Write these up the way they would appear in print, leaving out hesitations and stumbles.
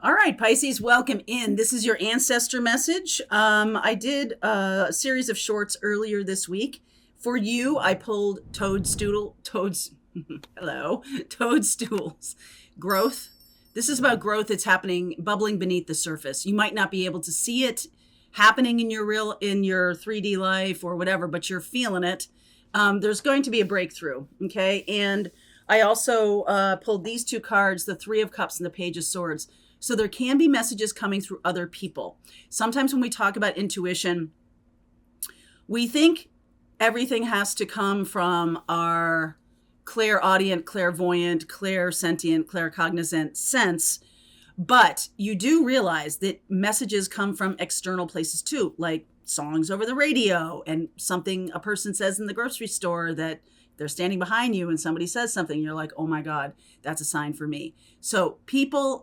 All right, Pisces, welcome in. This is your ancestor message. I did a series of shorts earlier this week. For you, I pulled hello, toadstools, growth. This is about growth that's happening, bubbling beneath the surface. You might not be able to see it happening in your 3D life or whatever, but you're feeling it. There's going to be a breakthrough, okay? And I also pulled these two cards, the Three of Cups and the Page of Swords. So there can be messages coming through other people. Sometimes when we talk about intuition, we think everything has to come from our clairaudient, clairvoyant, clairsentient, claircognizant sense. But you do realize that messages come from external places too, like songs over the radio and something a person says in the grocery store that they're standing behind you and somebody says something. You're like, oh my God, that's a sign for me. So people,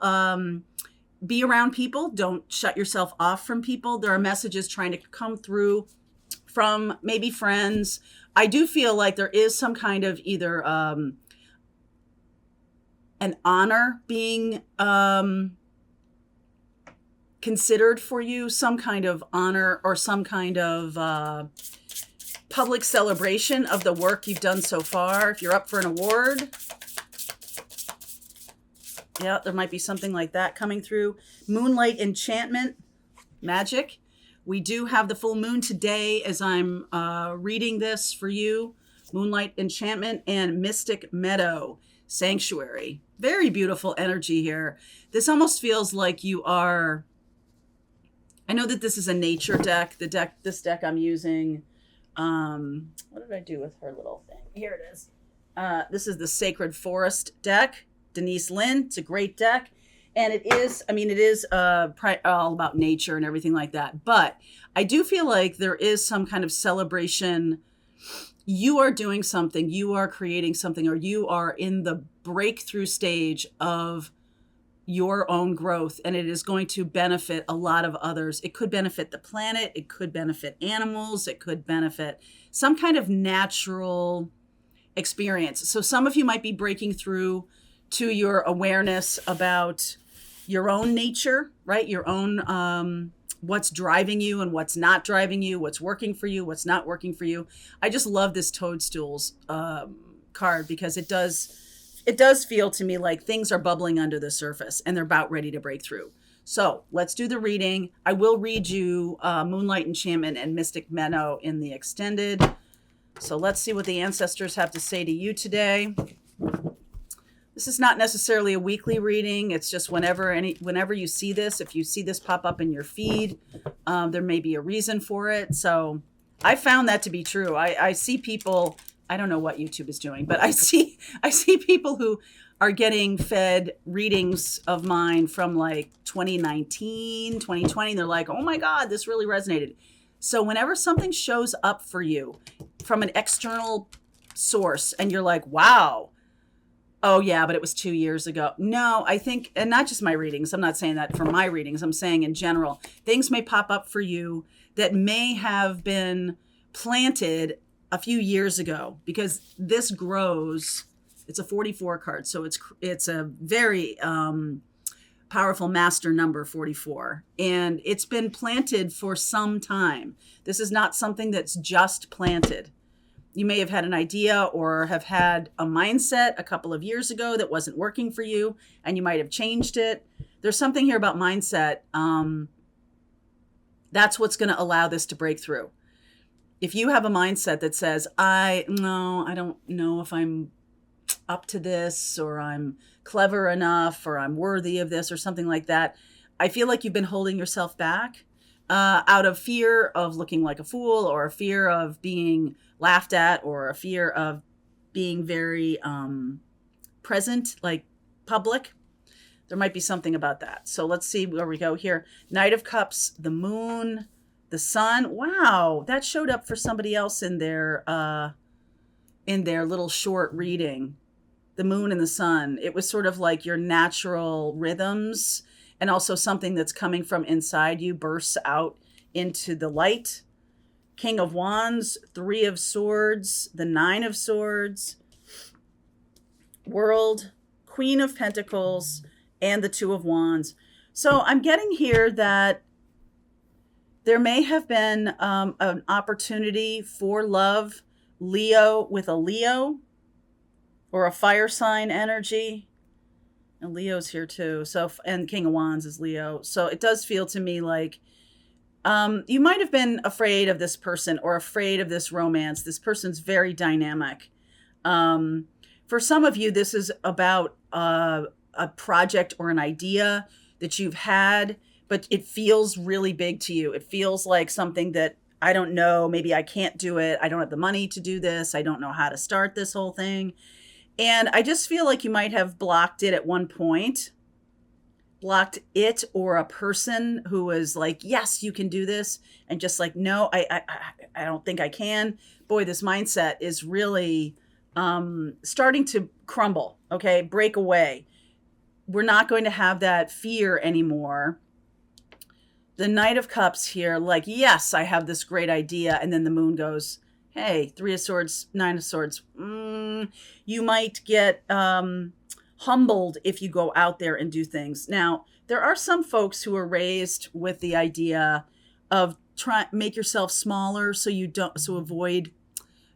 be around people. Don't shut yourself off from people. There are messages trying to come through from maybe friends. I do feel like there is some kind of either an honor being considered for you, some kind of honor or some kind of public celebration of the work you've done so far. If you're up for an award, yeah, there might be something like that coming through. Moonlight enchantment, magic. We do have the full moon today as I'm reading this for you. Moonlight enchantment and mystic meadow, sanctuary. Very beautiful energy here. This almost feels like you are, I know that this is a nature deck. This deck I'm using. What did I do with her little thing? Here it is. This is the Sacred Forest deck. Denise Lynn. It's a great deck. And it is all about nature and everything like that. But I do feel like there is some kind of celebration. You are doing something, you are creating something, or you are in the breakthrough stage of your own growth. And it is going to benefit a lot of others. It could benefit the planet. It could benefit animals. It could benefit some kind of natural experience. So some of you might be breaking through to your awareness about your own nature, right? Your own, what's driving you and what's not driving you, what's working for you, what's not working for you. I just love this toadstools card because it does feel to me like things are bubbling under the surface and they're about ready to break through. So let's do the reading. I will read you Moonlight Enchantment and Mystic Meadow in the extended. So let's see what the ancestors have to say to you today. This is not necessarily a weekly reading. It's just whenever you see this, if you see this pop up in your feed, there may be a reason for it. So I found that to be true. I see people, I don't know what YouTube is doing, but I see people who are getting fed readings of mine from like 2019, 2020. And they're like, oh my God, this really resonated. So whenever something shows up for you from an external source and you're like, wow, oh yeah, but it was 2 years ago. No, I think, and not just my readings. I'm not saying that for my readings. I'm saying in general, things may pop up for you that may have been planted a few years ago because this grows. It's a 44 card. So it's a very powerful master number, 44. And it's been planted for some time. This is not something that's just planted. You may have had an idea or have had a mindset a couple of years ago that wasn't working for you, and you might have changed it. There's something here about mindset. That's what's going to allow this to break through. If you have a mindset that says, I don't know if I'm up to this, or I'm clever enough, or I'm worthy of this, or something like that, I feel like you've been holding yourself back out of fear of looking like a fool, or a fear of being laughed at, or a fear of being very present, like public. There might be something about that. So let's see where we go here. Knight of Cups, the moon, the sun. Wow, that showed up for somebody else in their little short reading. The moon and the sun. It was sort of like your natural rhythms, and also something that's coming from inside you bursts out into the light. King of Wands, Three of Swords, the Nine of Swords, World, Queen of Pentacles, and the Two of Wands. So I'm getting here that there may have been an opportunity for love, Leo with a Leo or a fire sign energy. And Leo's here too. So, and King of Wands is Leo. So it does feel to me like you might have been afraid of this person or afraid of this romance. This person's very dynamic. For some of you, this is about a project or an idea that you've had, but it feels really big to you. It feels like something that I don't know, maybe I can't do it. I don't have the money to do this. I don't know how to start this whole thing. And I just feel like you might have blocked it at one point, blocked it or a person who was like, yes, you can do this. And just like, no, I don't think I can. Boy, this mindset is really starting to crumble. Okay. Break away. We're not going to have that fear anymore. The Knight of Cups here, like, yes, I have this great idea. And then the moon goes, hey, Three of Swords, Nine of Swords. You might get humbled if you go out there and do things. Now, there are some folks who are raised with the idea of make yourself smaller so you don't, so avoid,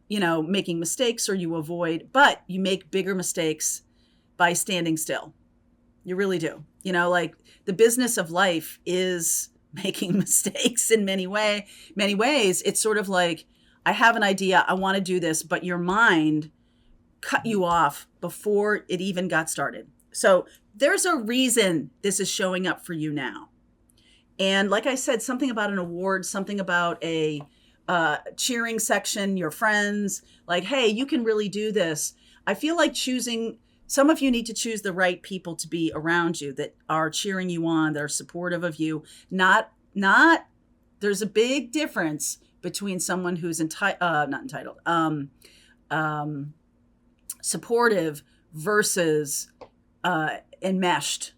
making mistakes, or you avoid, but you make bigger mistakes by standing still. You really do. Like the business of life is making mistakes in many ways. It's sort of like, I have an idea, I want to do this, but your mind cut you off before it even got started. So there's a reason this is showing up for you now. And like I said, something about an award, something about a cheering section, your friends, like, hey, you can really do this. I feel like some of you need to choose the right people to be around you that are cheering you on, that are supportive of you. There's a big difference between someone who's supportive versus enmeshed.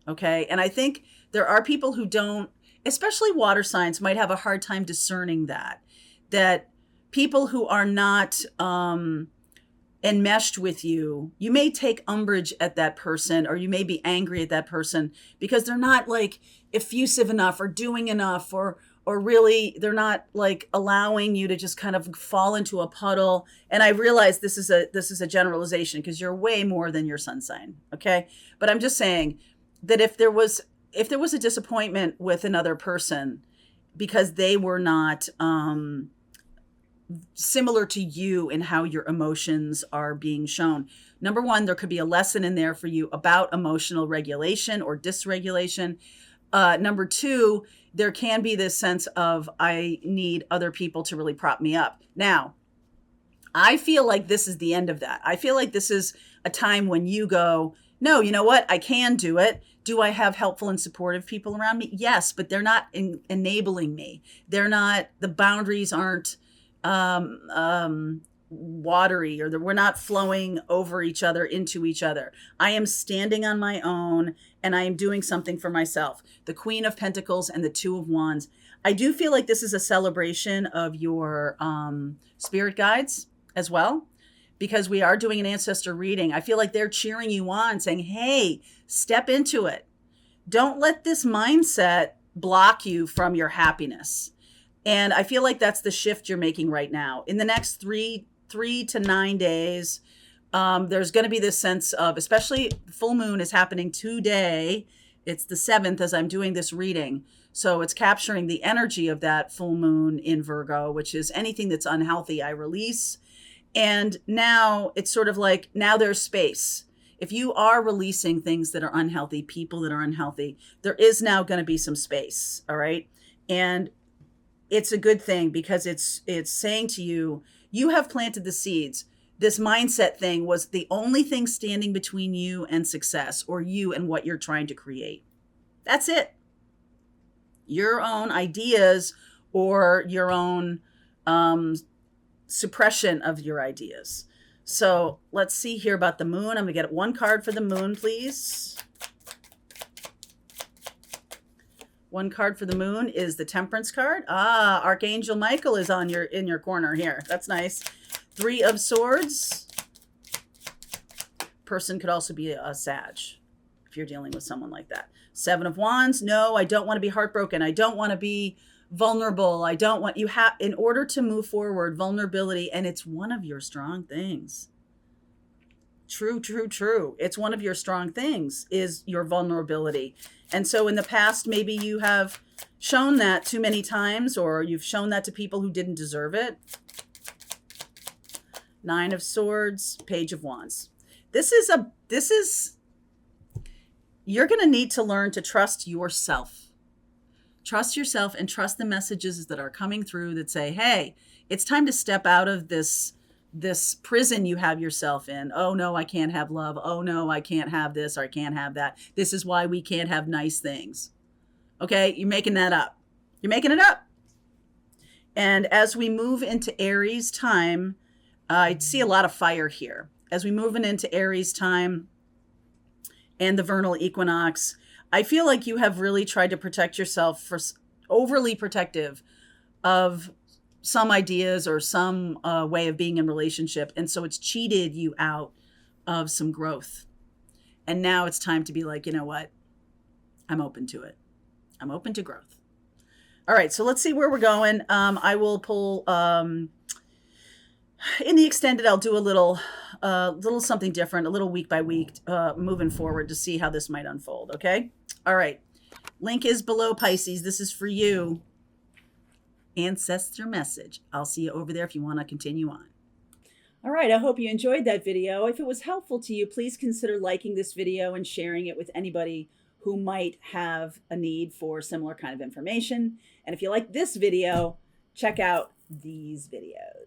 Okay. And I think there are people who don't, especially water signs, might have a hard time discerning that people who are not enmeshed with you, you may take umbrage at that person, or you may be angry at that person because they're not like effusive enough or doing enough, or really they're not like allowing you to just kind of fall into a puddle. And I realize this is a generalization because you're way more than your sun sign. Okay. But I'm just saying that if there was a disappointment with another person because they were not similar to you in how your emotions are being shown. Number one, there could be a lesson in there for you about emotional regulation or dysregulation. Number two, there can be this sense of, I need other people to really prop me up. Now, I feel like this is the end of that. I feel like this is a time when you go, no, you know what? I can do it. Do I have helpful and supportive people around me? Yes, but they're not enabling me. They're not, the boundaries aren't watery, or we're not flowing over each other into each other. I am standing on my own and I am doing something for myself. The Queen of Pentacles and the Two of Wands. I do feel like this is a celebration of your spirit guides as well, because we are doing an ancestor reading. I feel like they're cheering you on, saying, hey, step into it. Don't let this mindset block you from your happiness. And I feel like that's the shift you're making right now. In the next 3 to 9 days, there's going to be this sense of, especially full moon is happening today. It's the 7th as I'm doing this reading. So it's capturing the energy of that full moon in Virgo, which is anything that's unhealthy, I release. And now it's sort of like, now there's space. If you are releasing things that are unhealthy, people that are unhealthy, there is now going to be some space. All right. And it's a good thing, because it's saying to you, you have planted the seeds. This mindset thing was the only thing standing between you and success, or you and what you're trying to create. That's it. Your own ideas or your own suppression of your ideas. So let's see here about the moon. I'm going to get one card for the moon, please. One card for the moon is the Temperance card. Ah, Archangel Michael is in your corner here. That's nice. 3 of Swords. Person could also be a Sag. if you're dealing with someone like that. Seven of Wands. No, I don't want to be heartbroken. I don't want to be vulnerable. I don't want you have, in order to move forward, vulnerability, and it's one of your strong things. True, true, true. It's one of your strong things is your vulnerability. And so in the past, maybe you have shown that too many times, or you've shown that to people who didn't deserve it. Nine of Swords, Page of Wands. You're going to need to learn to trust yourself. Trust yourself and trust the messages that are coming through that say, hey, it's time to step out of this prison you have yourself in. Oh no, I can't have love. Oh no, I can't have this or I can't have that. This is why we can't have nice things. Okay, you're making that up. You're making it up. And as we move into Aries time, I see a lot of fire here. As we move into Aries time and the vernal equinox, I feel like you have really tried to protect yourself, for overly protective of some ideas or some way of being in relationship. And so it's cheated you out of some growth. And now it's time to be like, you know what? I'm open to it. I'm open to growth. All right, so let's see where we're going. I will pull, in the extended, I'll do a little something different, a little week by week, moving forward to see how this might unfold, okay? All right, link is below, Pisces. This is for you. Ancestor message. I'll see you over there if you want to continue on. All right, I hope you enjoyed that video. If it was helpful to you, please consider liking this video and sharing it with anybody who might have a need for similar kind of information. And if you like this video, check out these videos.